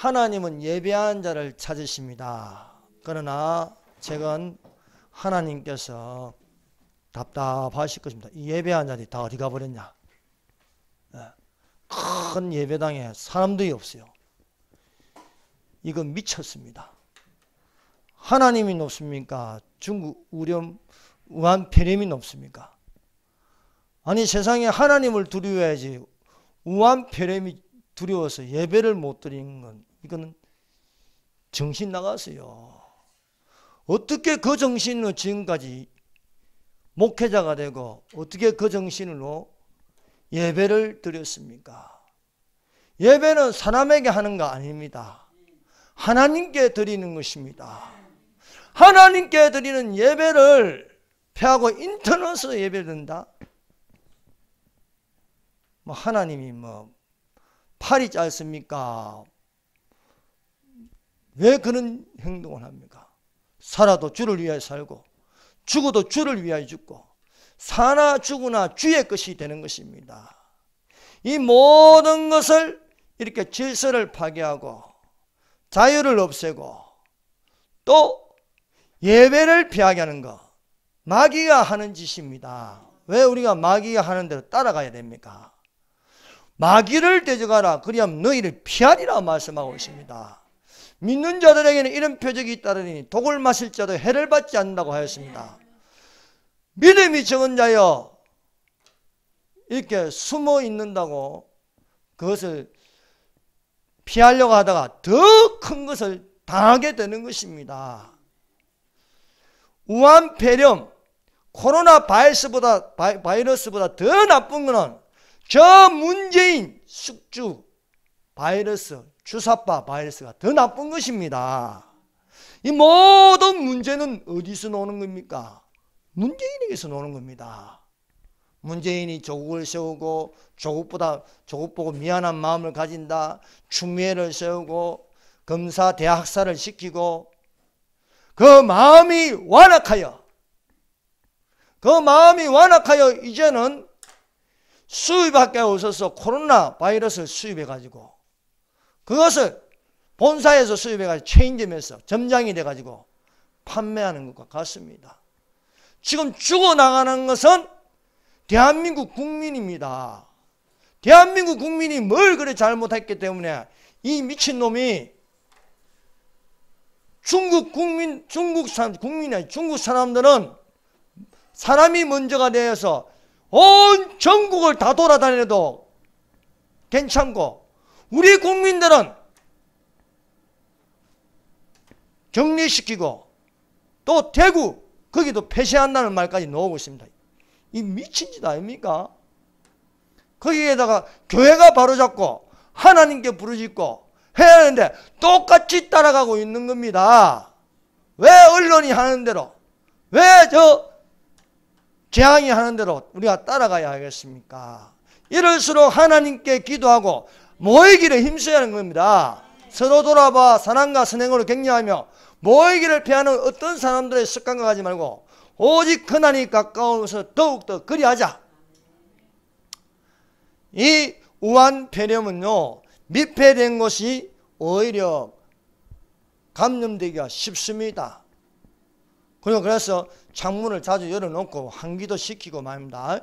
하나님은 예배하는 자를 찾으십니다. 그러나 최근 하나님께서 답답하실 것입니다. 이 예배하는 자들이 다 어디 가버렸냐? 큰 예배당에 사람들이 없어요. 이건 미쳤습니다. 하나님이 높습니까? 중국 우한폐렴이 높습니까? 아니, 세상에 하나님을 두려워야지 우한폐렴이 두려워서 예배를 못 드리는 건 이거는 정신 나갔어요. 어떻게 그 정신으로 지금까지 목회자가 되고 어떻게 그 정신으로 예배를 드렸습니까? 예배는 사람에게 하는 거 아닙니다. 하나님께 드리는 것입니다. 하나님께 드리는 예배를 폐하고 인터넷으로 예배를 드린다? 하나님이 팔이 짧습니까? 왜 그런 행동을 합니까? 살아도 주를 위하여 살고 죽어도 주를 위하여 죽고 사나 죽으나 주의 것이 되는 것입니다. 이 모든 것을 이렇게 질서를 파괴하고 자유를 없애고 또 예배를 피하게 하는 것, 마귀가 하는 짓입니다. 왜 우리가 마귀가 하는 대로 따라가야 됩니까? 마귀를 대적하라, 그리하면 너희를 피하리라 말씀하고 있습니다. 믿는 자들에게는 이런 표적이 잇따르니 독을 마실 자도 해를 받지 않는다고 하였습니다. 믿음이 적은 자여, 이렇게 숨어 있는다고 그것을 피하려고 하다가 더 큰 것을 당하게 되는 것입니다. 우한폐렴, 코로나 바이러스보다 더 나쁜 것은 저 문재인 숙주 바이러스, 주사파 바이러스가 더 나쁜 것입니다. 이 모든 문제는 어디서 나오는 겁니까? 문재인에게서 나오는 겁니다. 문재인이 조국을 세우고 조국 보고 미안한 마음을 가진다, 추미애를 세우고 검사 대학살을 시키고 그 마음이 완악하여 이제는 수입밖에 없어서 코로나 바이러스를 수입해가지고 그것을 본사에서 수입해가지고 체인점에서 점장이 돼가지고 판매하는 것과 같습니다. 지금 죽어나가는 것은 대한민국 국민입니다. 대한민국 국민이 뭘 그래 잘못했기 때문에 이 미친놈이 중국 사람들은 사람이 먼저가 되어서 온 전국을 다 돌아다녀도 괜찮고 우리 국민들은 격리시키고 또 대구 거기도 폐쇄한다는 말까지 나오고 있습니다. 이 미친 짓 아닙니까? 거기에다가 교회가 바로잡고 하나님께 부르짖고 해야 하는데 똑같이 따라가고 있는 겁니다. 왜 언론이 하는 대로, 왜 재앙이 하는 대로 우리가 따라가야 하겠습니까? 이럴수록 하나님께 기도하고 모이기를 힘써야 하는 겁니다. 서로 돌아봐 사랑과 선행으로 격려하며 모이기를 피하는 어떤 사람들의 습관과 가지 말고 오직 하나님이 가까워서 더욱더 그리하자. 이 우한폐렴은요,密폐된 것이 오히려 감염되기가 쉽습니다. 그리고 그래서 창문을 자주 열어놓고 환기도 시키고 말입니다.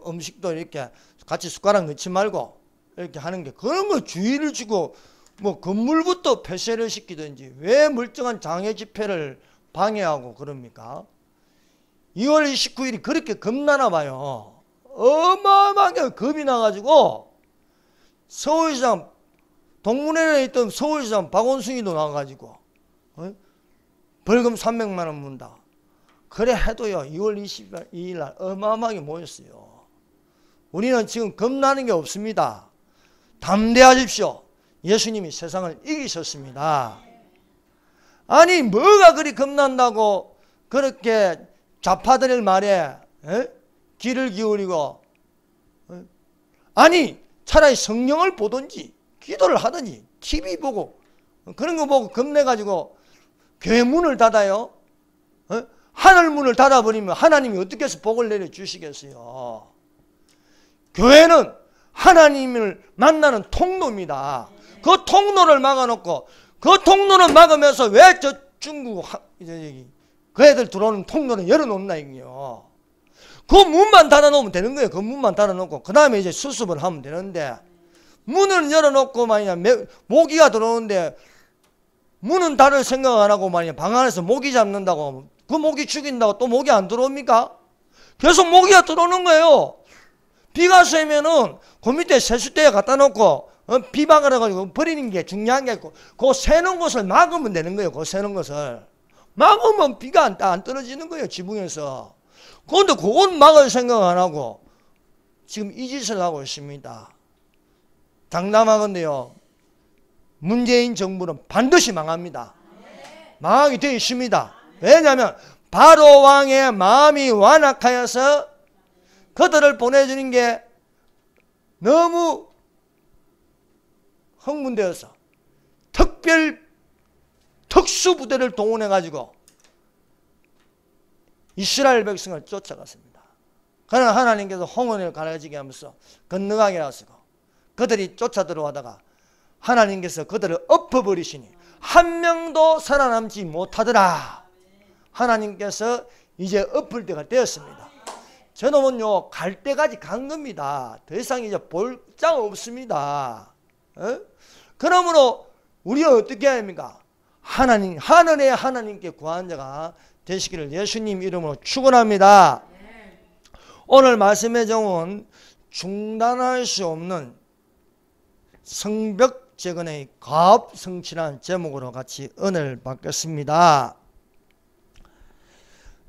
음식도 이렇게 같이 숟가락 넣지 말고 이렇게 하는 게, 그런 거 주의를 주고 건물부터 폐쇄를 시키든지 왜 멀쩡한 장애 집회를 방해하고 그럽니까? 2월 29일이 그렇게 겁나나 봐요. 어마어마하게 겁이 나가지고 서울시장, 동문회에 있던 서울시장 박원순이도 나와가지고 벌금 300만 원 문다. 그래 해도요 2월 22일 날 어마어마하게 모였어요. 우리는 지금 겁나는 게 없습니다. 담대하십시오. 예수님이 세상을 이기셨습니다. 아니 뭐가 그리 겁난다고 그렇게 좌파들의 말에 귀를 기울이고, 아니 차라리 성령을 보든지 기도를 하든지 TV 보고 그런 거 보고 겁내가지고 교회 문을 닫아요. 하늘 문을 닫아버리면 하나님이 어떻게 해서 복을 내려주시겠어요? 교회는 하나님을 만나는 통로입니다. 그 통로를 막아놓고 그 통로를 막으면서 왜 저 중국 그 애들 들어오는 통로를 열어놓나 이게요. 그 문만 닫아놓으면 되는 거예요. 그 문만 닫아놓고 그 다음에 이제 수습을 하면 되는데 문을 열어놓고 만약 모기가 들어오는데 문은 닫을 생각 안 하고 만약 방 안에서 모기 잡는다고 그 모기 죽인다고 또 모기 안 들어옵니까? 계속 모기가 들어오는 거예요. 비가 쐬면은 그 밑에 세숫대에 갖다 놓고 비방을 해가지고 버리는 게 중요한 게 있고 그 새는 곳을 막으면 되는 거예요. 그 새는 곳을 막으면 비가 안 떨어지는 거예요. 지붕에서. 그런데 그건 막을 생각 안 하고 지금 이 짓을 하고 있습니다. 장담하건대요. 문재인 정부는 반드시 망합니다. 망하게 되어 있습니다. 왜냐하면 바로 왕의 마음이 완악하여서 그들을 보내주는 게 너무 흥분되어서 특수부대를 동원해가지고 이스라엘 백성을 쫓아갔습니다. 그러나 하나님께서 홍원을 가라지게 하면서 건너가게 하시고 그들이 쫓아 들어가다가 하나님께서 그들을 엎어버리시니 한 명도 살아남지 못하더라. 하나님께서 이제 엎을 때가 되었습니다. 저놈은요 갈 때까지 간 겁니다. 더 이상 이제 볼 장 없습니다. 그러므로 우리가 어떻게 해야 합니까? 하나님, 하늘의 하나님께 구한 자가 되시기를 예수님 이름으로 축원합니다. 오늘 말씀의 정은 중단할 수 없는 성벽재건의 가업성취라는 제목으로 같이 은혜를 받겠습니다.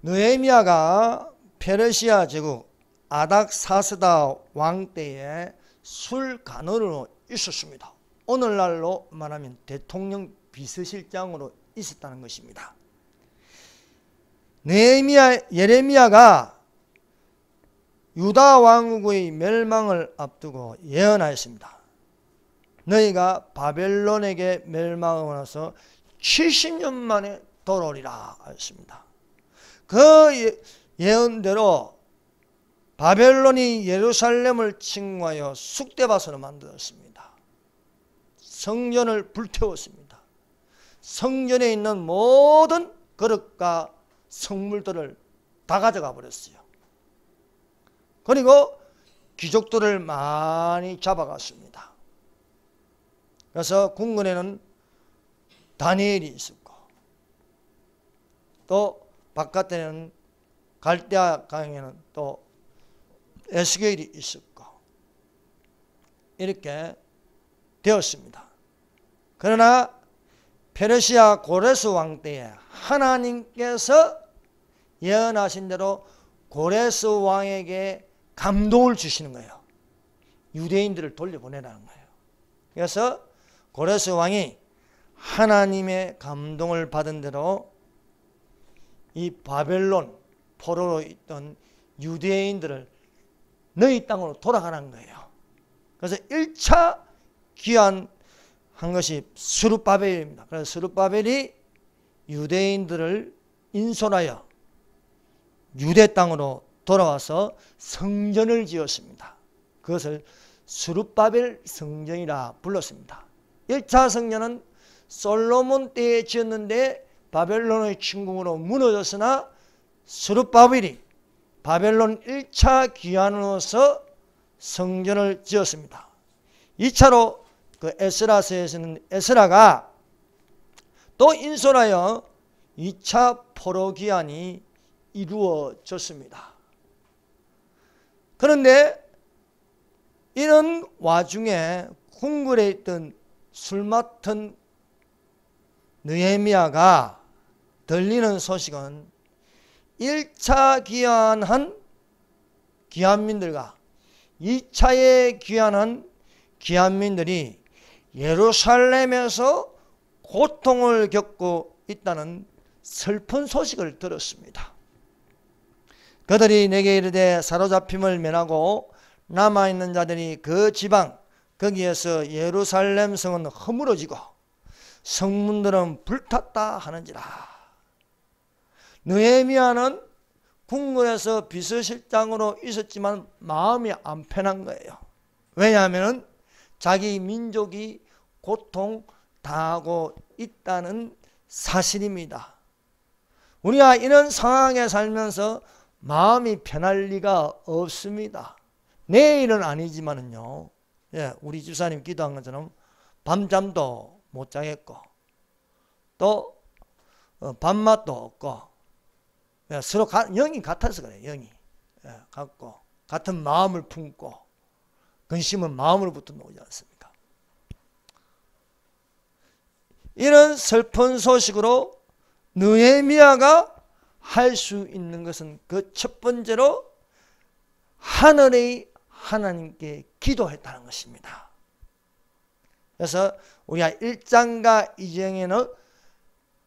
느헤미야가 페르시아 제국 아닥사스다 왕 때에 술관원으로 있었습니다. 오늘날로 말하면 대통령 비서실장으로 있었다는 것입니다. 예레미야가 유다 왕국의 멸망을 앞두고 예언하였습니다. 너희가 바벨론에게 멸망하고 나서 70년 만에 돌아오리라 하였습니다. 그 예언대로 바벨론이 예루살렘을 침공하여 쑥대밭으로 만들었습니다. 성전을 불태웠습니다. 성전에 있는 모든 그릇과 성물들을 다 가져가 버렸어요. 그리고 귀족들을 많이 잡아갔습니다. 그래서 궁궐에는 다니엘이 있었고 또 바깥에는 갈대아 강에는 또 에스겔이 있었고 이렇게 되었습니다. 그러나 페르시아 고레스 왕 때에 하나님께서 예언하신 대로 고레스 왕에게 감동을 주시는 거예요. 유대인들을 돌려보내라는 거예요. 그래서 고레스 왕이 하나님의 감동을 받은 대로 이 바벨론 포로로 있던 유대인들을 너희 땅으로 돌아가는 거예요. 그래서 1차 귀환한 것이 스룹바벨입니다. 그래서 스룹바벨이 유대인들을 인솔하여 유대 땅으로 돌아와서 성전을 지었습니다. 그것을 스룹바벨 성전이라 불렀습니다. 1차 성전은 솔로몬 때에 지었는데 바벨론의 침공으로 무너졌으나 스룹바벨이 바벨론 1차 귀환으로서 성전을 지었습니다. 2차로 그 에스라서에서는 에스라가 또 인솔하여 2차 포로 귀환이 이루어졌습니다. 그런데 이런 와중에 궁궐에 있던 술 맡은 느헤미야가 들리는 소식은 1차 귀환한 귀환민들과 2차에 귀환한 귀환민들이 예루살렘에서 고통을 겪고 있다는 슬픈 소식을 들었습니다. 그들이 내게 이르되 사로잡힘을 면하고 남아있는 자들이 그 지방 거기에서 예루살렘 성은 허물어지고 성문들은 불탔다 하는지라. 느헤미야는 궁궐에서 비서실장으로 있었지만 마음이 안 편한 거예요. 왜냐하면 자기 민족이 고통당하고 있다는 사실입니다. 우리가 이런 상황에 살면서 마음이 편할 리가 없습니다. 내일은 아니지만은요, 우리 집사님 기도한 것처럼 밤잠도 못 자겠고, 또 밥맛도 없고, 서로 영이 같아서 그래요. 영이 같고, 같은 마음을 품고, 근심은 마음으로부터 나오지 않습니까? 이런 슬픈 소식으로 느헤미야가 할 수 있는 것은 그 첫 번째로 하늘의 하나님께 기도했다는 것입니다. 그래서 우리가 1장과 2장에는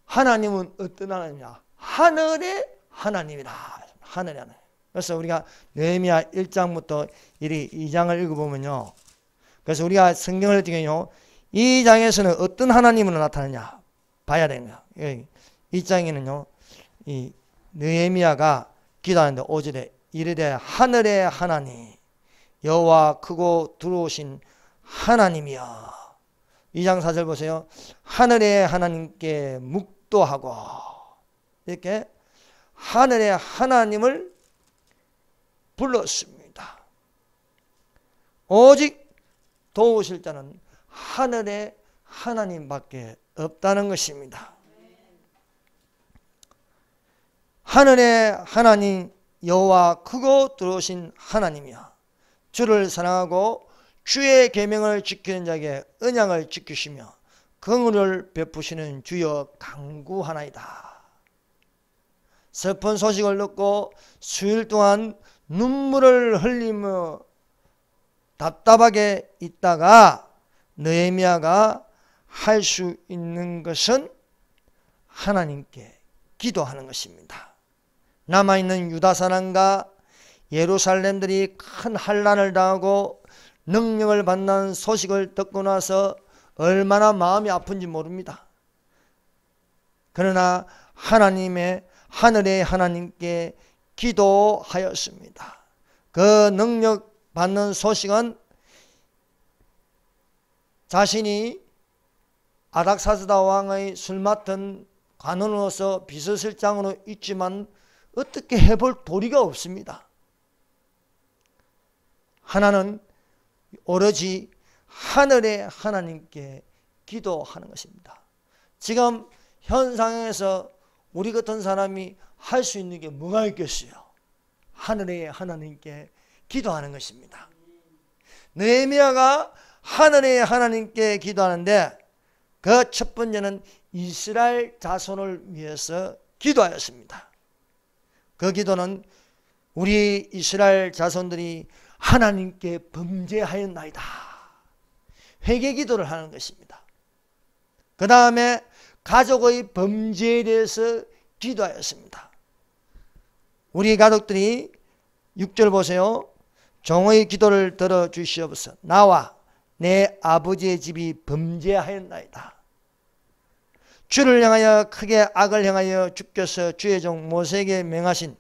하나님은 어떤 하나님이냐? 하늘의 하나님이라. 하늘의 하나님. 그래서 우리가 느헤미야 1장부터 2장을 읽어보면요, 그래서 우리가 성경을 읽으면요, 이 장에서는 어떤 하나님으로 나타나냐 봐야 되는 거야. 이 장에는요, 이 느헤미야가 기도하는데 5절에 이르되 하늘의 하나님 여호와 크고 두루오신 하나님이여. 2장 4절 보세요. 하늘의 하나님께 묵도하고, 이렇게 하늘의 하나님을 불렀습니다. 오직 도우실 자는 하늘의 하나님밖에 없다는 것입니다. 하늘의 하나님 여호와 크고 두루오신 하나님이여, 주를 사랑하고 주의 계명을 지키는 자에게 언약을 지키시며 긍휼을 베푸시는 주여 간구하나이다. 슬픈 소식을 듣고 수일 동안 눈물을 흘리며 답답하게 있다가 느헤미야가 할 수 있는 것은 하나님께 기도하는 것입니다. 남아있는 유다 사람과 예루살렘들이 큰 환난을 당하고 능력을 받는 소식을 듣고 나서 얼마나 마음이 아픈지 모릅니다. 그러나 하늘의 하나님께 기도하였습니다. 그 능력 받는 소식은 자신이 아닥사스다 왕의 술 맡은 관원으로서 비서실장으로 있지만 어떻게 해볼 도리가 없습니다. 하나는 오로지 하늘의 하나님께 기도하는 것입니다. 지금 현상에서 우리 같은 사람이 할 수 있는 게 뭐가 있겠어요? 하늘의 하나님께 기도하는 것입니다. 느헤미야가 하늘의 하나님께 기도하는데 그 첫 번째는 이스라엘 자손을 위해서 기도하였습니다. 그 기도는 우리 이스라엘 자손들이 하나님께 범죄하였나이다, 회개 기도를 하는 것입니다. 그 다음에 가족의 범죄에 대해서 기도하였습니다. 우리 가족들이 6절 보세요. 종의 기도를 들어주시옵소서. 나와 내 아버지의 집이 범죄하였나이다. 주를 향하여 크게 악을 행하여 주께서 주의 종 모세에게 명하신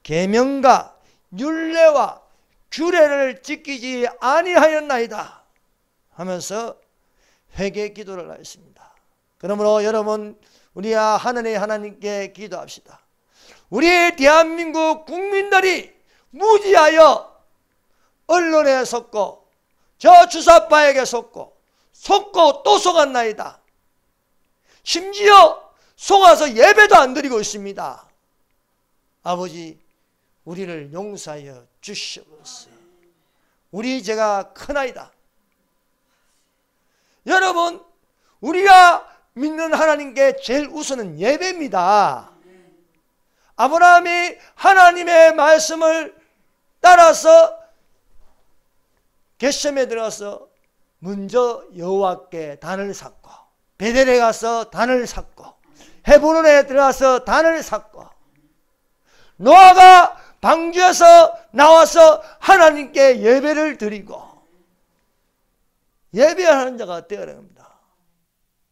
계명과 율례와 규례를 지키지 아니하였나이다 하면서 회개 기도를 하였습니다. 그러므로 여러분, 우리가 하늘의 하나님께 기도합시다. 우리 대한민국 국민들이 무지하여 언론에 속고 저 주사파에게 속고 또 속았나이다. 심지어 속아서 예배도 안 드리고 있습니다. 아버지, 우리를 용서하여 주시옵소서. 우리 죄가 크나이다. 여러분, 우리가 믿는 하나님께 제일 우선은 예배입니다. 아브라함이 하나님의 말씀을 따라서 겟셈에 들어가서 먼저 여호와께 단을 샀고, 베델에 가서 단을 샀고, 헤브론에 들어가서 단을 샀고, 노아가 방주에서 나와서 하나님께 예배를 드리고, 예배하는 자가 되어야 합니다.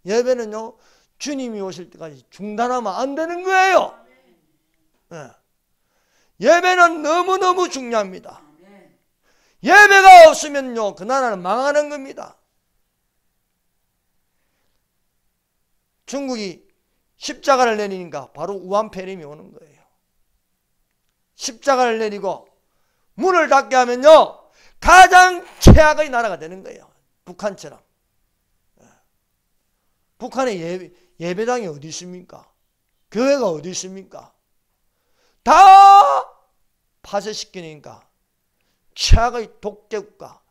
예배는요, 주님이 오실 때까지 중단하면 안 되는 거예요. 예배는 너무너무 중요합니다. 예배가 없으면요, 그 나라는 망하는 겁니다. 중국이 십자가를 내리니까 바로 우한폐렴이 오는 거예요. 십자가를 내리고 문을 닫게 하면요, 가장 최악의 나라가 되는 거예요. 북한처럼. 북한에 예배당이 어디 있습니까? 교회가 어디 있습니까? 다 파쇄시키니까 최악의 독재국가,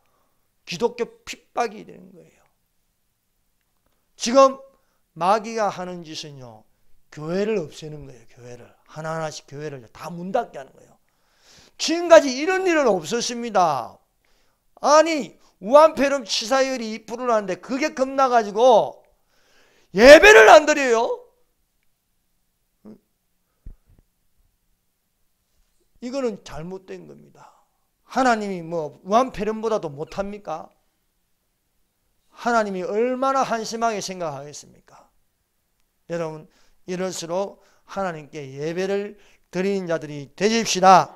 기독교 핍박이 되는 거예요. 지금 마귀가 하는 짓은요, 교회를 없애는 거예요. 교회를 하나하나씩 교회를 다 문 닫게 하는 거예요. 지금까지 이런 일은 없었습니다. 아니, 우한폐렴 치사율이 2%라는데 그게 겁나가지고 예배를 안 드려요. 이거는 잘못된 겁니다. 하나님이 뭐 우한폐렴보다도 못합니까? 하나님이 얼마나 한심하게 생각하겠습니까? 여러분, 이럴수록 하나님께 예배를 드리는 자들이 되십시다.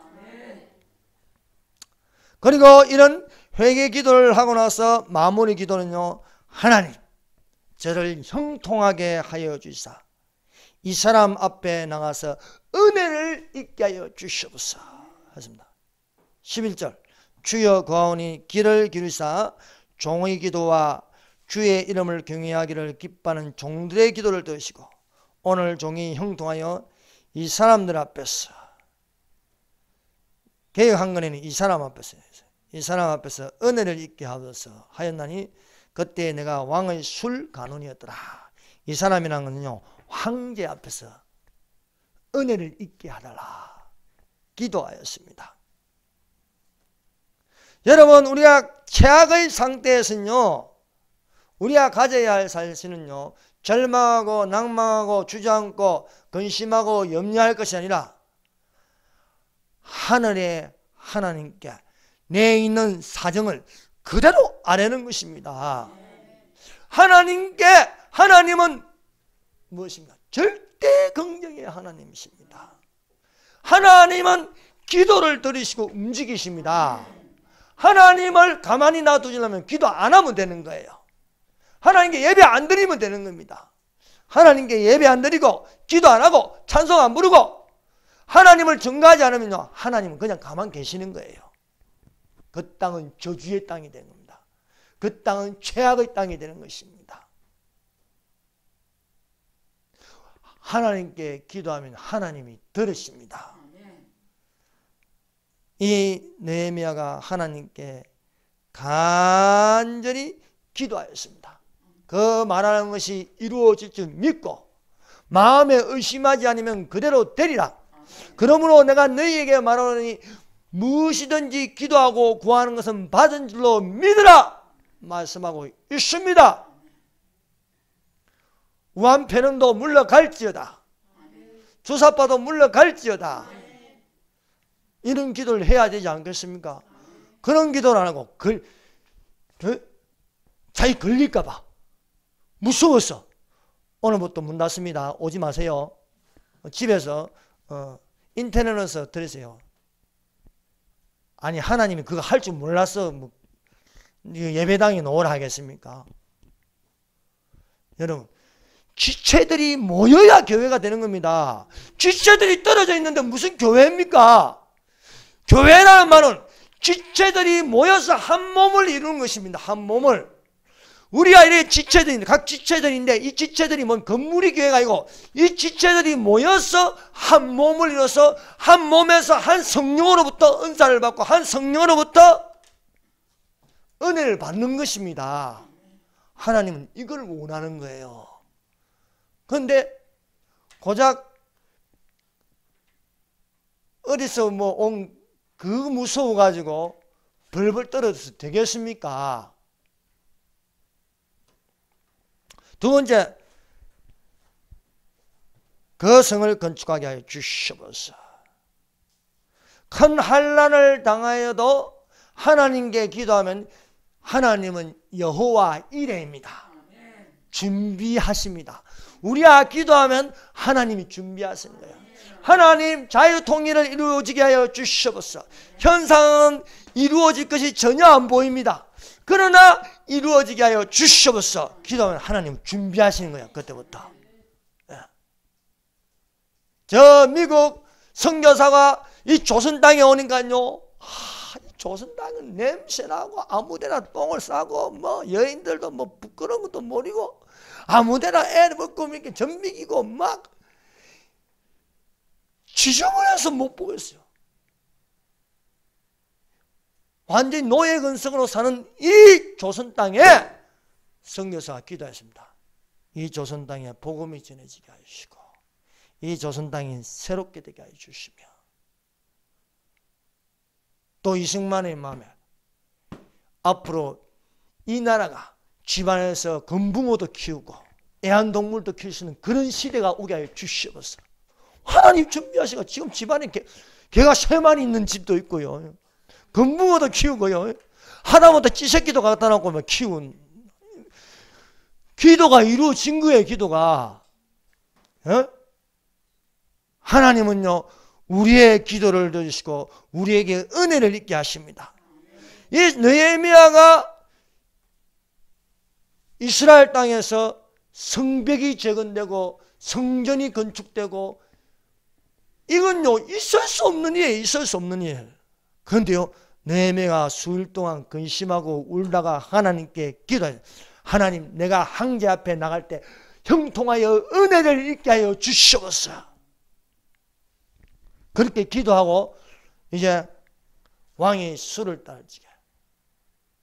그리고 이런 회개 기도를 하고 나서 마무리 기도는요, 하나님, 저를 형통하게 하여 주시사 이 사람 앞에 나가서 은혜를 잊게 하여 주시옵소서 하십니다. 11절, 주여 구하오니 길을 기르사 종의 기도와 주의 이름을 경외하기를 기뻐하는 종들의 기도를 들으시고 오늘 종이 형통하여 이 사람들 앞에서, 개혁한 거에는 이 사람 앞에서 은혜를 잊게 하소서 하였나니 그때 내가 왕의 술 간원이었더라. 이 사람이라는 것은요, 황제 앞에서 은혜를 잊게 하달라 기도하였습니다. 여러분, 우리가 최악의 상태에서는요, 우리가 가져야 할 사실은요, 절망하고 낭망하고 주저앉고 근심하고 염려할 것이 아니라 하늘의 하나님께 내 있는 사정을 그대로 아뢰는 것입니다. 하나님은 무엇입니까? 절대 긍정의 하나님이십니다. 하나님은 기도를 들으시고 움직이십니다. 하나님을 가만히 놔두려면 기도 안 하면 되는 거예요. 하나님께 예배 안 드리면 되는 겁니다. 하나님께 예배 안 드리고 기도 안 하고 찬송 안 부르고 하나님을 증거하지 않으면요, 하나님은 그냥 가만 계시는 거예요. 그 땅은 저주의 땅이 되는 겁니다. 그 땅은 최악의 땅이 되는 것입니다. 하나님께 기도하면 하나님이 들으십니다. 이 느헤미야가 하나님께 간절히 기도하였습니다. 그 말하는 것이 이루어질 줄 믿고 마음에 의심하지 않으면 그대로 되리라. 그러므로 내가 너희에게 말하노니 무엇이든지 기도하고 구하는 것은 받은 줄로 믿으라 말씀하고 있습니다. 우한폐렴도 물러갈지어다. 주사파도 물러갈지어다. 이런 기도를 해야 되지 않겠습니까? 그런 기도를 안 하고 자기 걸릴까 봐 무서워서 오늘부터 문 닫습니다. 오지 마세요. 집에서 인터넷에서 들으세요. 아니, 하나님이 그거 할 줄 몰라서 뭐 예배당에 놓으라 하겠습니까? 여러분, 지체들이 모여야 교회가 되는 겁니다. 지체들이 떨어져 있는데 무슨 교회입니까? 교회라는 말은 지체들이 모여서 한 몸을 이루는 것입니다. 한 몸을. 우리가 이렇게 지체들인데, 각 지체들인데, 이 지체들이 뭔 건물이 교회가 아니고 이 지체들이 모여서 한 몸을 이뤄서 한 몸에서 한 성령으로부터 은사를 받고 한 성령으로부터 은혜를 받는 것입니다. 하나님은 이걸 원하는 거예요. 그런데 고작 어디서 뭐 온 그 무서워가지고 벌벌 떨어져서 되겠습니까? 두 번째, 그 성을 건축하게 하여 주시옵소서. 큰 환난을 당하여도 하나님께 기도하면 하나님은 여호와 이레입니다. 준비하십니다. 우리가 기도하면 하나님이 준비하시는 거예요. 하나님, 자유통일을 이루어지게 하여 주시옵소서. 현상은 이루어질 것이 전혀 안 보입니다. 그러나 이루어지게 하여 주시옵소서. 기도하면 하나님 준비하시는 거예요. 그때부터. 저 미국 선교사가 이 조선 땅에 오니까요, 이 조선 땅은 냄새나고 아무데나 똥을 싸고 뭐 여인들도 뭐 부끄러운 것도 모르고 아무데나 애 먹고 이렇게 전비기고 막 지저분해서 못 보겠어요. 완전히 노예 근성으로 사는 이 조선 땅에 선교사가 기도했습니다. 이 조선 땅에 복음이 전해지게 하시고 이 조선 땅이 새롭게 되게 해주시며, 또 이승만의 마음에 앞으로 이 나라가 집안에서 금붕어도 키우고 애완동물도 키울 수 있는 그런 시대가 오게 해 주시옵소서. 하나님 준비하시고, 지금 집안에 개가 3마리 있는 집도 있고요, 금붕어도 키우고요, 하다못해 찌새끼도 갖다 놓고 키운, 기도가 이루어진 거예요. 기도가. 하나님은요, 우리의 기도를 들으시고 우리에게 은혜를 있게 하십니다. 이 느헤미야가 이스라엘 땅에서 성벽이 재건되고 성전이 건축되고, 이건요 있을 수 없는 일이에요. 있을 수 없는 일. 그런데요, 느헤미야가 수일 동안 근심하고 울다가 하나님께 기도해요. 하나님, 내가 황제 앞에 나갈 때 형통하여 은혜를 있게 하여 주시옵소서. 그렇게 기도하고 이제 왕이 술을 따지게,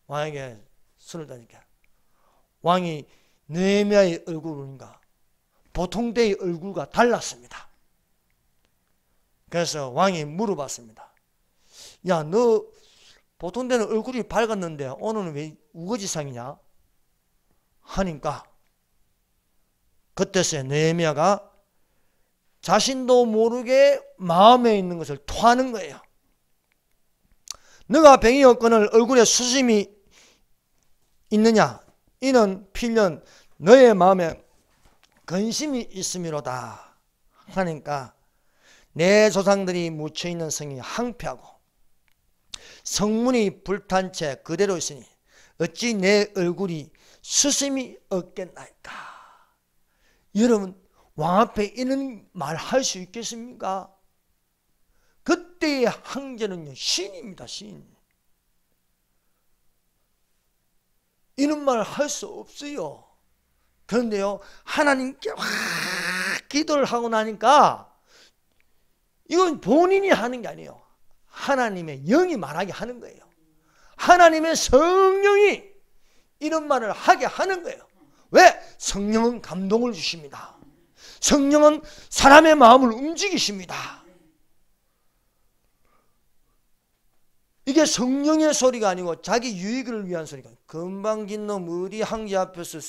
왕에게 술을 따지게, 왕이 느헤미야의 얼굴과 보통 때의 얼굴과 달랐습니다. 그래서 왕이 물어봤습니다. 야, 너 보통 때는 얼굴이 밝았는데 오늘은 왜 우거지상이냐? 하니까 그때서야 느헤미야가 자신도 모르게 마음에 있는 것을 토하는 거예요. 너가 병이었거늘 얼굴에 수심이 있느냐? 이는 필연 너의 마음에 근심이 있음이로다. 하니까 내 조상들이 묻혀있는 성이 항폐하고 성문이 불탄 채 그대로 있으니 어찌 내 얼굴이 수심이 없겠나이까. 여러분, 왕 앞에 이런 말 할 수 있겠습니까? 그때의 황제는요, 신입니다. 신. 이런 말 할 수 없어요. 그런데요, 하나님께 확 기도를 하고 나니까 이건 본인이 하는 게 아니에요. 하나님의 영이 말하게 하는 거예요. 하나님의 성령이 이런 말을 하게 하는 거예요. 왜? 성령은 감동을 주십니다. 성령은 사람의 마음을 움직이십니다. 이게 성령의 소리가 아니고 자기 유익을 위한 소리가, 금방 긴 놈 우리 황제 앞에서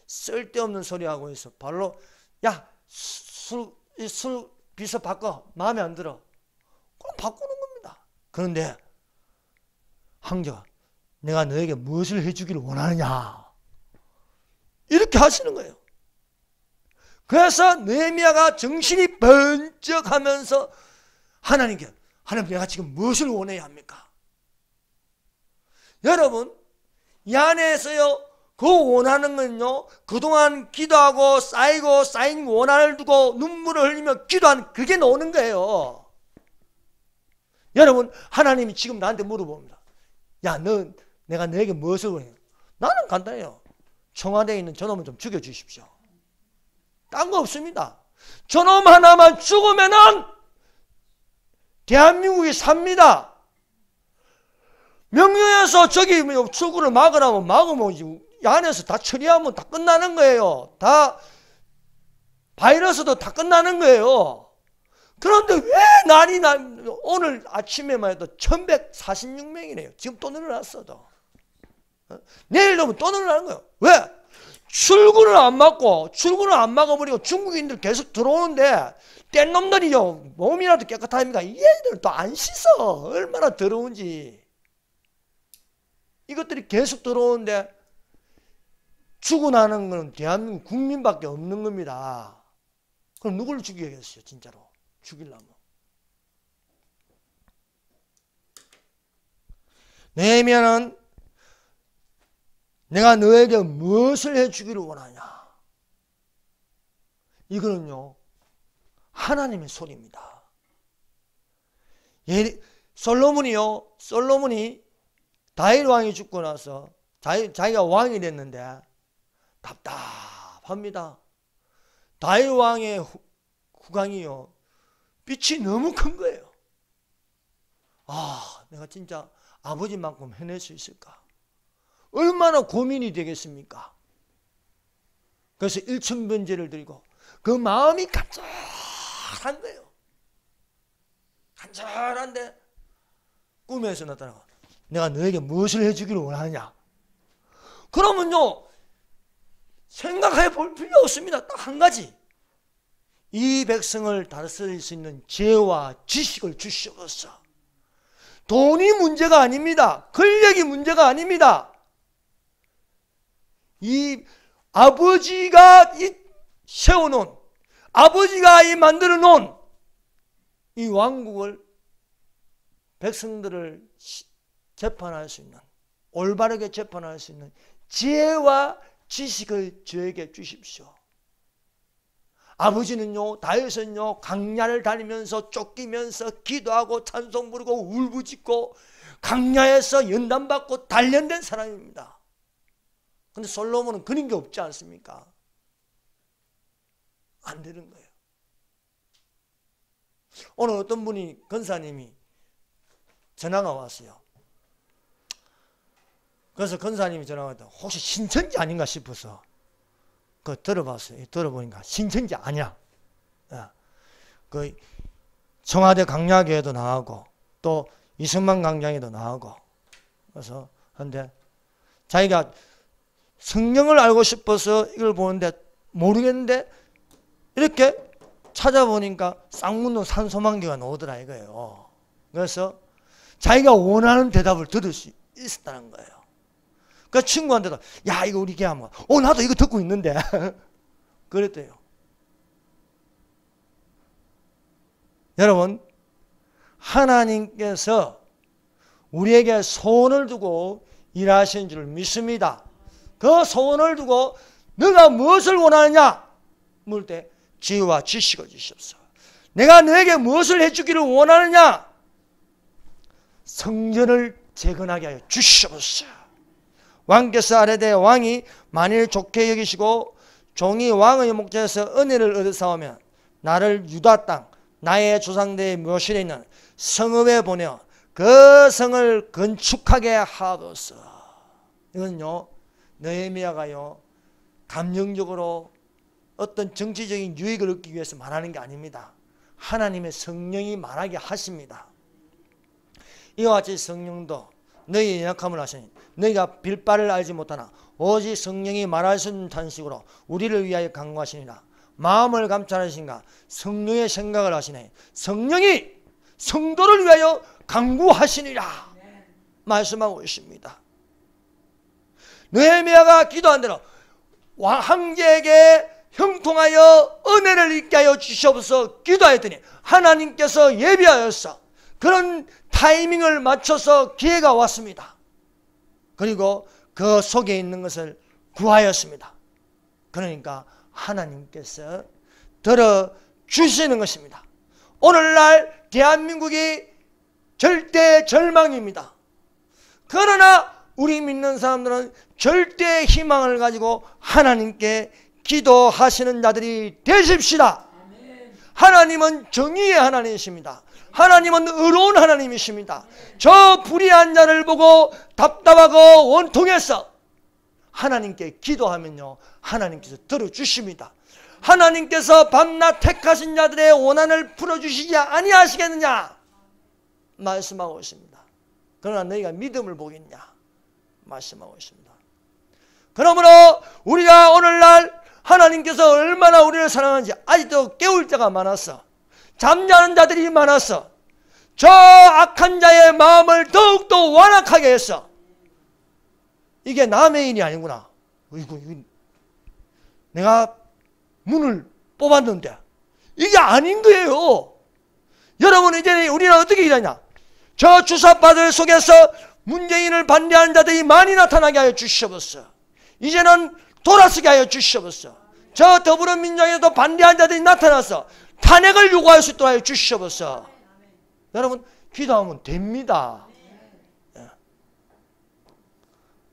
쓸데없는 소리하고 있어. 발로 야, 술 비서 바꿔. 마음에 안 들어. 그럼 바꾸는 겁니다. 그런데 황제가 내가 너에게 무엇을 해주기를 원하느냐, 이렇게 하시는 거예요. 그래서 느헤미야가 정신이 번쩍하면서 하나님, 내가 지금 무엇을 원해야 합니까? 여러분, 이 안에서요, 그 원하는 건요, 그동안 기도하고 쌓인 원한을 두고 눈물을 흘리며 기도한 그게 나오는 거예요. 여러분, 하나님이 지금 나한테 물어봅니다. 야, 내가 너에게 무엇을 원해? 나는 간단해요. 청와대에 있는 저놈을 좀 죽여주십시오. 딴 거 없습니다. 저놈 하나만 죽으면은 대한민국이 삽니다. 명령해서 저기 출구를 막으라면 막으면 이 안에서 다 처리하면 다 끝나는 거예요. 다 바이러스도 다 끝나는 거예요. 그런데 왜 오늘 아침에만 해도 1146명이네요. 지금 또 늘어났어도. 내일 되면 또 늘어나는 거예요. 왜? 출구를 안 막아버리고 중국인들 계속 들어오는데 뗀 놈들이요, 몸이라도 깨끗합니까? 얘들 또 안 씻어. 얼마나 더러운지. 이것들이 계속 들어오는데 죽어나는 건 대한민국 국민밖에 없는 겁니다. 그럼 누굴 죽여야겠어요? 진짜로 죽이려면. 느헤미야는 내가 너에게 무엇을 해주기를 원하냐, 이거는요 하나님의 소리입니다. 솔로몬이 다윗 왕이 죽고 나서 자기가 왕이 됐는데 답답합니다. 다윗 왕의 후광이요, 빛이 너무 큰 거예요. 내가 진짜 아버지만큼 해낼 수 있을까? 얼마나 고민이 되겠습니까? 그래서 일천변제를 드리고 그 마음이 간절한 거예요. 간절한데 꿈에서 나타나고, 내가 너에게 무엇을 해주기를 원하느냐? 그러면요, 생각해 볼 필요 없습니다. 딱 한 가지, 이 백성을 다스릴 수 있는 지혜와 지식을 주시옵소서. 돈이 문제가 아닙니다. 권력이 문제가 아닙니다. 이 아버지가 세워놓은, 아버지가 만들어 놓은 이 왕국을, 백성들을 재판할 수 있는, 올바르게 재판할 수 있는 지혜와 지식을 저에게 주십시오. 아버지는요, 다윗은요, 강야를 다니면서 쫓기면서 기도하고 찬송 부르고 울부짖고 강야에서 연단받고 단련된 사람입니다. 근데 솔로몬은 그런 게 없지 않습니까? 안 되는 거예요. 오늘 어떤 분이, 권사님이 전화가 왔어요. 그래서 권사님이 전화가 왔다. 혹시 신천지 아닌가 싶어서 그거 들어봤어요. 들어보니까 신천지 아니야. 그 청와대 강야교회도 나가고 또 이승만 강장에도 나가고, 그래서 근데 자기가 성경을 알고 싶어서 이걸 보는데 모르겠는데 이렇게 찾아보니까 쌍문동 산소만교가 나오더라 이거예요. 그래서 자기가 원하는 대답을 들을 수 있었다는 거예요. 그 친구한테도, 야, 이거 우리 교회 한번, 나도 이거 듣고 있는데 그랬대요. 여러분, 하나님께서 우리에게 소원을 두고 일하시는 줄 믿습니다. 그 소원을 두고 너가 무엇을 원하느냐 물 때 지혜와 지식을 주시옵소서. 내가 너에게 무엇을 해주기를 원하느냐, 성전을 재건하게 하여 주시옵소서. 왕께서 아뢰되 왕이 만일 좋게 여기시고 종이 왕의 목전에서 은혜를 얻으사오면 나를 유다 땅 나의 조상들의 묘실에 있는 성읍에 보내어 그 성을 건축하게 하옵소서. 이건요, 느헤미야가요 감정적으로 어떤 정치적인 유익을 얻기 위해서 말하는 게 아닙니다. 하나님의 성령이 말하게 하십니다. 이와 같이 성령도 너희의 연약함을 아시니 너희가 빌바를 알지 못하나 오직 성령이 말할 수 있는 탄식으로 우리를 위하여 간구하시니라. 마음을 감찰하신가 성령의 생각을 하시네. 성령이 성도를 위하여 간구하시니라 말씀하고 있습니다. 느헤미야가 기도한 대로 황제에게 형통하여 은혜를 있게 하여 주시옵소서 기도하였더니 하나님께서 예비하였어. 그런 타이밍을 맞춰서 기회가 왔습니다. 그리고 그 속에 있는 것을 구하였습니다. 그러니까 하나님께서 들어주시는 것입니다. 오늘날 대한민국이 절대 절망입니다. 그러나 우리 믿는 사람들은 절대 희망을 가지고 하나님께 기도하시는 자들이 되십시다. 하나님은 정의의 하나님이십니다. 하나님은 의로운 하나님이십니다. 저 불의한 자를 보고 답답하고 원통해서 하나님께 기도하면요, 하나님께서 들어주십니다. 하나님께서 밤낮 택하신 자들의 원한을 풀어주시지 아니하시겠느냐 말씀하고 있습니다. 그러나 너희가 믿음을 보겠냐 말씀하고 있습니다. 그러므로 우리가 오늘날 하나님께서 얼마나 우리를 사랑하는지 아직도 깨울 자가 많았어. 잠자는 자들이 많았어. 저 악한 자의 마음을 더욱더 완악하게 했어. 이게 남의 일이 아니구나. 이거 내가 문을 뽑았는데 이게 아닌 거예요. 여러분, 이제 우리는 어떻게 일하냐? 저 주사파들 속에서 문재인을 반대하는 자들이 많이 나타나게 하여 주시옵소서. 이제는 돌아서게 하여 주시옵소서. 저 더불어민주당에도 반대하는 자들이 나타나서 탄핵을 요구할 수 있도록 하여 주시옵소서. 여러분, 기도하면 됩니다.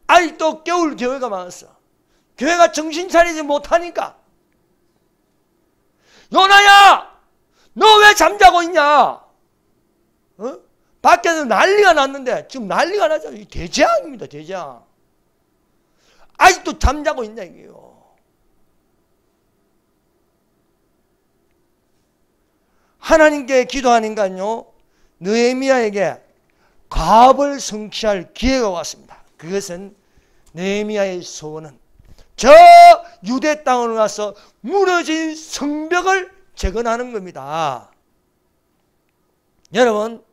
아직도 깨울 교회가 많았어. 교회가 정신 차리지 못하니까. 요나야, 너 왜 잠자고 있냐? 밖에서 난리가 났는데 지금 난리가 나잖아요. 대재앙입니다. 대재앙. 아직도 잠자고 있냐 이게요. 하나님께 기도하니까요, 느헤미야에게 갑을 성취할 기회가 왔습니다. 그것은 느헤미야의 소원은 저 유대 땅으로 가서 무너진 성벽을 재건하는 겁니다. 여러분,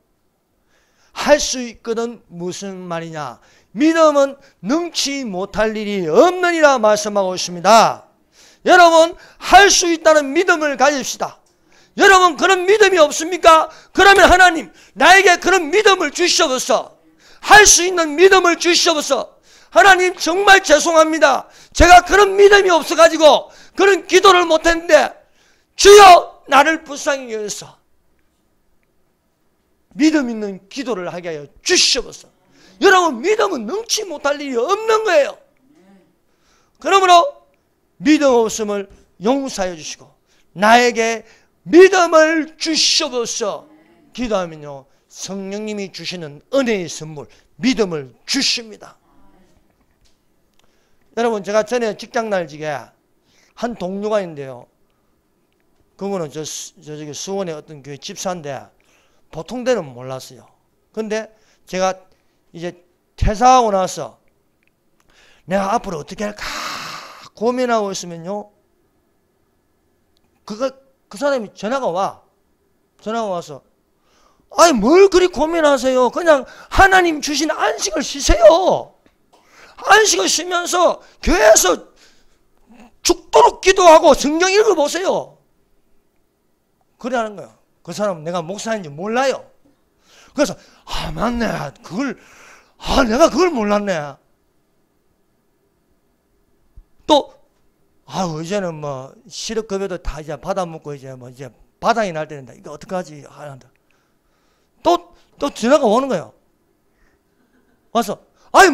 할 수 있거든. 무슨 말이냐? 믿음은 능치 못할 일이 없느니라 말씀하고 있습니다. 여러분, 할 수 있다는 믿음을 가집시다. 여러분, 그런 믿음이 없습니까? 그러면 하나님, 나에게 그런 믿음을 주시옵소서. 할 수 있는 믿음을 주시옵소서. 하나님, 정말 죄송합니다. 제가 그런 믿음이 없어가지고 그런 기도를 못했는데 주여, 나를 불쌍히 여기서 믿음 있는 기도를 하게 하여 주시옵소서. 여러분, 믿음은 능치 못할 일이 없는 거예요. 그러므로 믿음 없음을 용서하여 주시고 나에게 믿음을 주시옵소서. 기도하면요, 성령님이 주시는 은혜의 선물, 믿음을 주십니다. 여러분, 제가 전에 직장 날직에 한 동료가 있는데요, 그분은 저기 수원의 어떤 교회 집사인데 보통 데는 몰랐어요. 근데 제가 이제 퇴사하고 나서 내가 앞으로 어떻게 할까 고민하고 있으면요, 그 사람이 전화가 와서, 아니 뭘 그리 고민하세요. 그냥 하나님 주신 안식을 쉬세요. 안식을 쉬면서 교회에서 죽도록 기도하고 성경 읽어보세요. 그래 하는 거예요. 그 사람은 내가 목사인지 몰라요. 그래서 맞네. 내가 그걸 몰랐네. 또 이제는 뭐 실업급여도 다 이제 받아먹고 이제 바닥이 날 때는데 이거 어떡하지 하는데 또 전화가 오는 거예요. 와서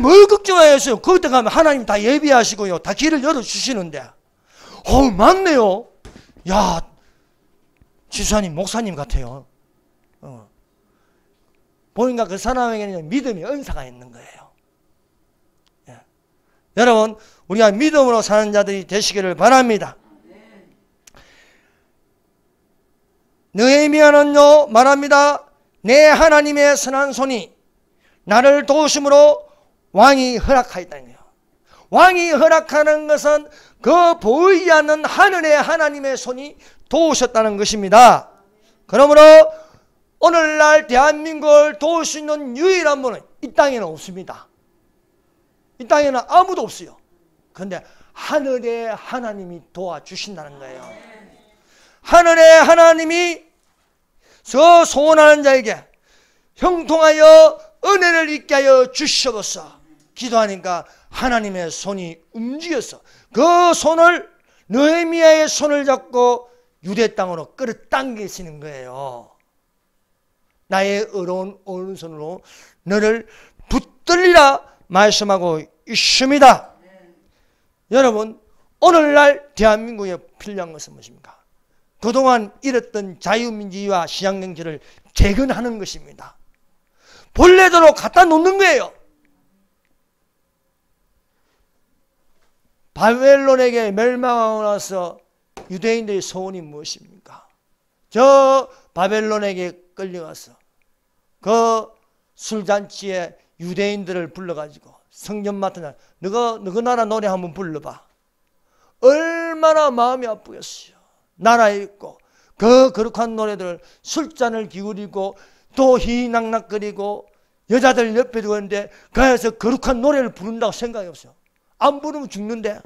뭘 걱정하셨어요. 그때 가면 하나님 다 예비하시고요, 다 길을 열어주시는데. 맞네요. 야, 지수사님 목사님 같아요. 보니까 그 사람에게는 믿음의 은사가 있는 거예요. 예. 여러분, 우리가 믿음으로 사는 자들이 되시기를 바랍니다. 느헤미야는요 말합니다. 내 하나님의 선한 손이 나를 도우심으로 왕이 허락하였다는 거예요. 왕이 허락하는 것은 그 보이지 않는 하늘의 하나님의 손이 도우셨다는 것입니다. 그러므로 오늘날 대한민국을 도울 수 있는 유일한 분은 이 땅에는 없습니다. 이 땅에는 아무도 없어요. 그런데 하늘의 하나님이 도와주신다는 거예요. 하늘의 하나님이 저 소원하는 자에게 형통하여 은혜를 있게 하여 주시옵소서. 기도하니까 하나님의 손이 움직여서 그 손을, 느헤미야의 손을 잡고 유대 땅으로 끌어당기시는 거예요. 나의 의로운 오른손으로 너를 붙들리라 말씀하고 있습니다. 여러분, 오늘날 대한민국에 필요한 것은 무엇입니까? 그동안 잃었던 자유민주주의와 시장정치를 재건하는 것입니다. 본래대로 갖다 놓는 거예요. 바벨론에게 멸망하고 나서 유대인들의 소원이 무엇입니까? 저 바벨론에게 끌려가서 그 술잔치에 유대인들을 불러가지고 성전 맡은 날, 너가 나라 노래 한번 불러봐. 얼마나 마음이 아프겠어요. 나라에 있고 그 거룩한 노래들을 술잔을 기울이고 또 희낙낙거리고 여자들 옆에 두고 있는데 가서 거룩한 노래를 부른다고 생각이 없어요. 안 부르면 죽는데.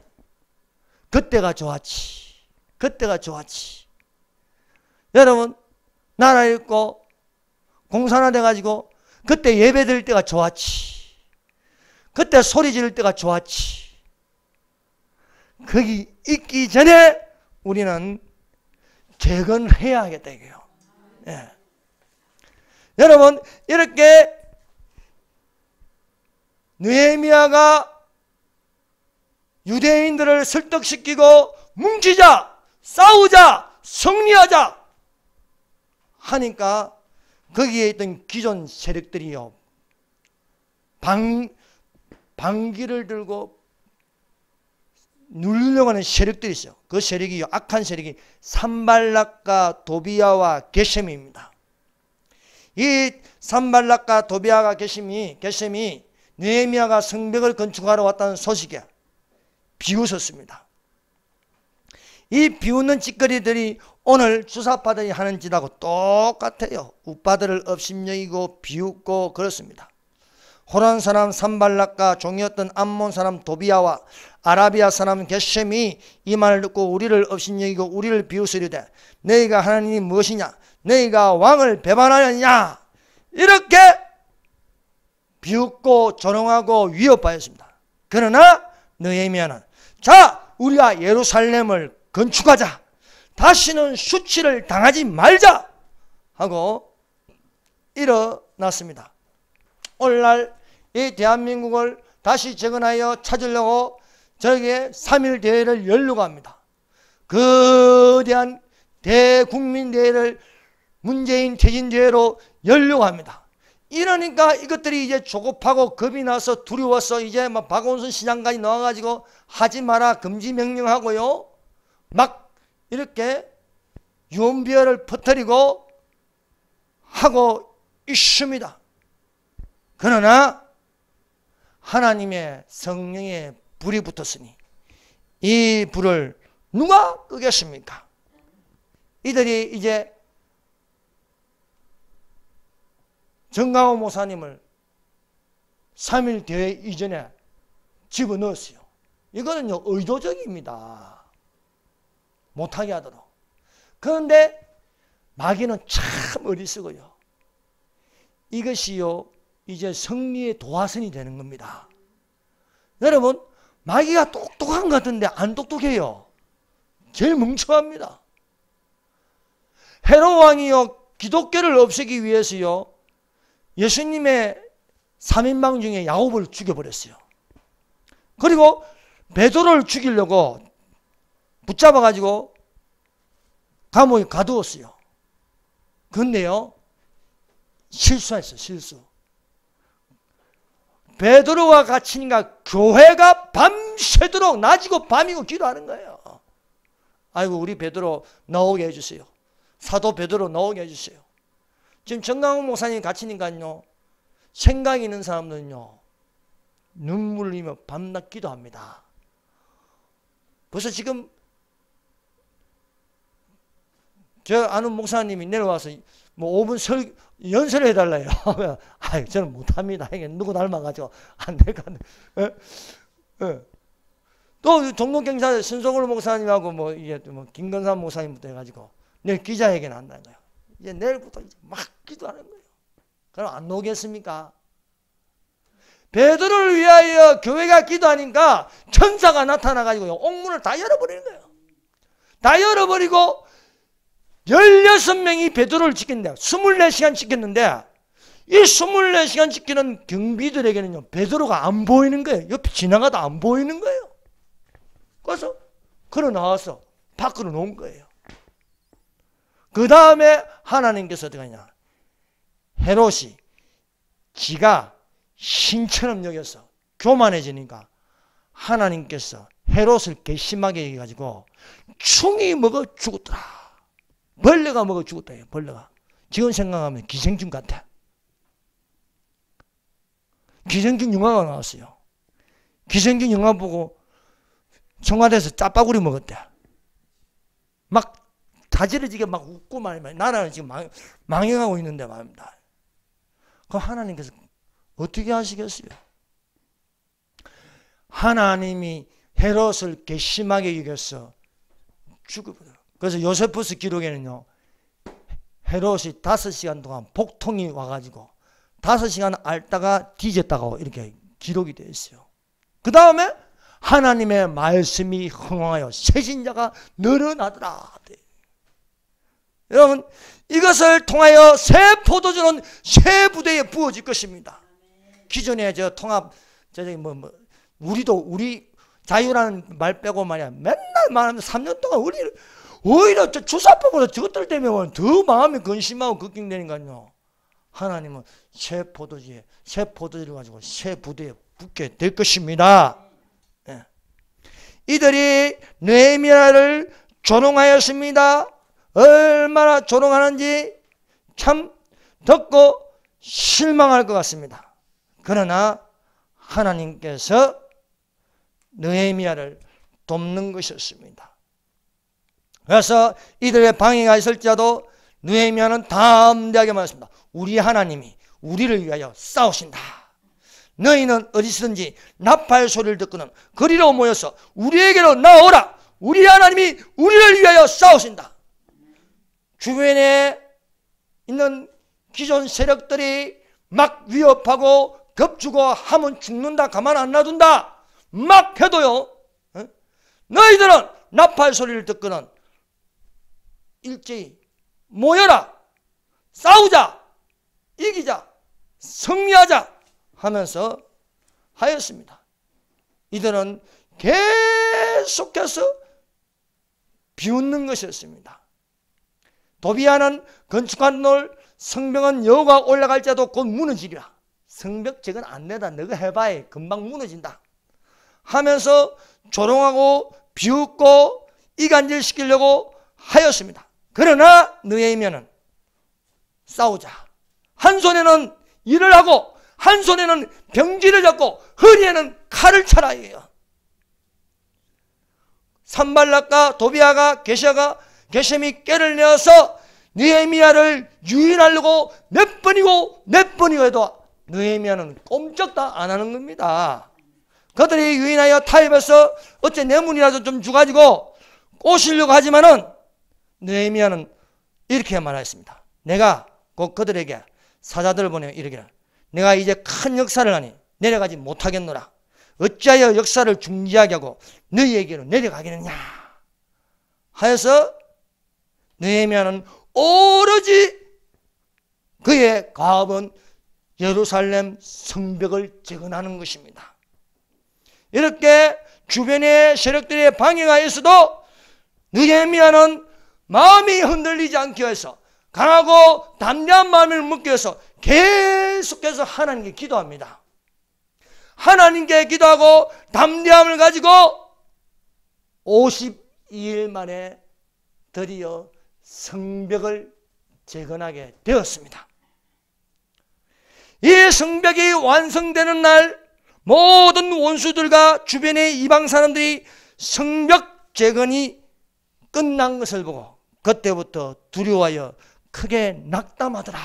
그때가 좋았지. 그때가 좋았지. 여러분, 나라에 있고 공산화 돼가지고 그때 예배 드릴 때가 좋았지. 그때 소리 지를 때가 좋았지. 거기 있기 전에 우리는 재건해야 하겠다 이게요. 예. 여러분 이렇게 느헤미야가 유대인들을 설득시키고 뭉치자, 싸우자, 승리하자 하니까 거기에 있던 기존 세력들이요 방기를 들고 누르려고 하는 세력들이 있어요. 그 세력이 악한 세력이 산발락과 도비야와 게셈입니다. 이 산발락과 도비야와 게셈이 느헤미야가 성벽을 건축하러 왔다는 소식에 비웃었습니다. 이 비웃는 짓거리들이 오늘 주사파들이 하는 짓하고 똑같아요. 우파들을 업신여기고 비웃고 그렇습니다. 호란 사람 산발락과 종이었던 암몬 사람 도비야와 아라비아 사람 게셈이 이 말을 듣고 우리를 업신여기고 우리를 비웃으리되 너희가 하나님이 무엇이냐, 너희가 왕을 배반하였냐, 이렇게 비웃고 조롱하고 위협하였습니다. 그러나 느헤미야는 자, 우리가 예루살렘을 건축하자, 다시는 수치를 당하지 말자 하고 일어났습니다. 오늘날 이 대한민국을 다시 재건하여 찾으려고 저에게 3.1 대회를 열려고 합니다. 거대한 대국민대회를 문재인 퇴진대회로 열려고 합니다. 이러니까 이것들이 이제 조급하고 겁이 나서 두려워서 이제 막 박원순 시장까지 나와가지고 하지 마라 금지 명령하고요, 막 이렇게 유언비어를 퍼뜨리고 하고 있습니다. 그러나 하나님의 성령의 불이 붙었으니 이 불을 누가 끄겠습니까? 이들이 이제 정강호 목사님을 3.1 대회 이전에 집어넣었어요. 이거는요 의도적입니다. 못하게 하도록. 그런데 마귀는 참 어리석어요. 이것이요 이제 승리의 도화선이 되는 겁니다. 여러분 마귀가 똑똑한 것 같은데 안 똑똑해요. 제일 멍청합니다. 헤롯 왕이요 기독교를 없애기 위해서요 예수님의 3인방 중에 야곱을 죽여버렸어요. 그리고 베드로를 죽이려고 붙잡아가지고 감옥에 가두었어요. 그런데요 실수했어요. 실수. 베드로와 같이니까 교회가 밤새도록 낮이고 밤이고 기도하는 거예요. 아이고 우리 베드로 나오게 해주세요. 사도 베드로 나오게 해주세요. 지금 정강훈 목사님 갇히니까요 생각 있는 사람들은요 눈물 흘리며 밤낮 기도합니다. 벌써 지금 저 아는 목사님이 내려와서 뭐 5분 연설을 해달라요. 아유 저는 못합니다. 이게 누구 닮아가지고 안 될 것 같네. 또 종로경찰 신성월 목사님하고 뭐 이게 뭐 김건삼 목사님부터 해가지고 내일 기자회견 한다는 거예요. 이제 내일부터 이제 막 기도하는 거예요. 그럼 안 나오겠습니까? 베드로를 위하여 교회가 기도하니까 천사가 나타나가지고 옥문을 다 열어버리는 거예요. 다 열어버리고 16명이 베드로를 지켰는데 24시간 지켰는데 이 24시간 지키는 경비들에게는요 베드로가 안 보이는 거예요. 옆에 지나가다 안 보이는 거예요. 그래서 걸어 나와서 밖으로 놓은 거예요. 그 다음에 하나님께서 어떻게 하냐, 헤롯이 지가 신처럼 여겨서 교만해지니까 하나님께서 헤롯을 괘씸하게 여겨가지고 충이 먹어 죽었더라. 벌레가 먹어 죽었다. 벌레가. 지금 생각하면 기생충 같아. 기생충 영화가 나왔어요. 기생충 영화 보고 청와대에서 짜파구리 먹었대. 막 자지러지게 막 웃고 말이야. 나라는 지금 망해가고 있는데 말입니다. 그럼 하나님께서 어떻게 하시겠어요? 하나님이 헤롯을 괘씸하게 여겨서 죽어버려요. 그래서 요세푸스 기록에는요 헤롯이 5시간 동안 복통이 와가지고 5시간 앓다가 뒤졌다고 이렇게 기록이 되어 있어요. 그 다음에 하나님의 말씀이 흥황하여 새신자가 늘어나더라. 여러분, 이것을 통하여 새 포도주는 새 부대에 부어질 것입니다. 기존에 저 통합, 우리 자유라는 말 빼고 말이야. 맨날 말하면 3년 동안 우리를 오히려 주사법으로 저것들 때문에 더 마음이 근심하고 걱정되니까요. 하나님은 새 포도주를 가지고 새 부대에 붙게 될 것입니다. 예. 이들이 느헤미야를 조롱하였습니다. 얼마나 조롱하는지 참 듣고 실망할 것 같습니다. 그러나 하나님께서 느헤미야를 돕는 것이었습니다. 그래서 이들의 방해가 있을지라도 느헤미야는 담대하게 말했습니다. 우리 하나님이 우리를 위하여 싸우신다. 너희는 어디서든지 나팔 소리를 듣고는 거리로 모여서 우리에게로 나오라. 우리 하나님이 우리를 위하여 싸우신다. 주변에 있는 기존 세력들이 막 위협하고 겁주고 하면 죽는다, 가만 안 놔둔다 막 해도요, 너희들은 나팔 소리를 듣고는 일제히 모여라, 싸우자, 이기자, 승리하자 하면서 하였습니다. 이들은 계속해서 비웃는 것이었습니다. 도비아는 건축한 돌 성벽은 여호가 올라갈 자도 곧 무너지리라. 성벽 저건 안 내다 너가 해봐야 금방 무너진다 하면서 조롱하고 비웃고 이간질시키려고 하였습니다. 그러나 느헤미야는 싸우자. 한 손에는 일을 하고 한 손에는 병지를 잡고 허리에는 칼을 차라 해요. 산발락과 도비아가 게셈이 꾀를 내어서 느헤미야를 유인하려고 몇 번이고 해도 느헤미야는 꼼짝도 안 하는 겁니다. 그들이 유인하여 타협해서 어째 내문이라도 좀 주가지고 꼬시려고 하지만은 느헤미야는 이렇게 말했습니다. 내가 곧 그들에게 사자들을 보내어 이르기를 내가 이제 큰 역사를 하니 내려가지 못하겠노라. 어찌하여 역사를 중지하게 하고 너희에게로 내려가겠느냐 하여서 느헤미야는 오로지 그의 가업은 예루살렘 성벽을 재건하는 것입니다. 이렇게 주변의 세력들의 방해가 있어도 느헤미야는 마음이 흔들리지 않게 해서 강하고 담대한 마음을 먹기 위해서 계속해서 하나님께 기도합니다. 하나님께 기도하고 담대함을 가지고 52일 만에 드디어 성벽을 재건하게 되었습니다. 이 성벽이 완성되는 날 모든 원수들과 주변의 이방 사람들이 성벽 재건이 끝난 것을 보고 그때부터 두려워하여 크게 낙담하더라.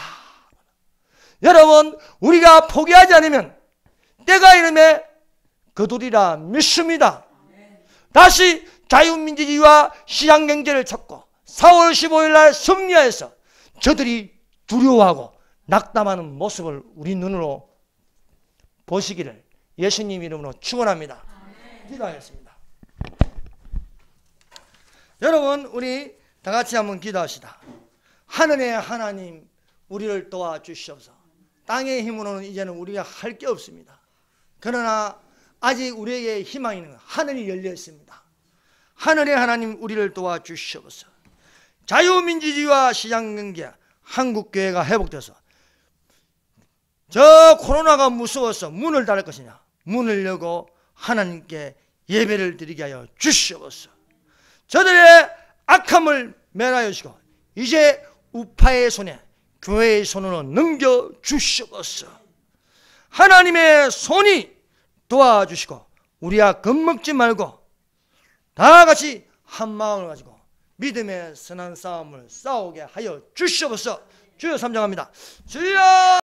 여러분, 우리가 포기하지 않으면 때가 이름에 거두리라 믿습니다. 다시 자유민주주의와 시장경제를 찾고 4월 15일 날 승리하여서 저들이 두려워하고 낙담하는 모습을 우리 눈으로 보시기를 예수님 이름으로 축원합니다. 기도하겠습니다. 여러분, 우리 다 같이 한번 기도합시다. 하늘의 하나님, 우리를 도와주시옵소서. 땅의 힘으로는 이제는 우리가 할 게 없습니다. 그러나 아직 우리에게 희망이 있는 하늘이 열려 있습니다. 하늘의 하나님, 우리를 도와주시옵소서. 자유민주주의와 시장경제, 한국교회가 회복돼서 저 코로나가 무서워서 문을 닫을 것이냐, 문을 열고 하나님께 예배를 드리게 하여 주시옵소서. 저들의 악함을 멸하여 주시고 이제 우파의 손에 교회의 손으로 넘겨 주시옵소서. 하나님의 손이 도와주시고 우리가 겁먹지 말고 다 같이 한 마음을 가지고 믿음의 선한 싸움을 싸우게 하여 주시옵소서. 주여 삼정합니다. 주여.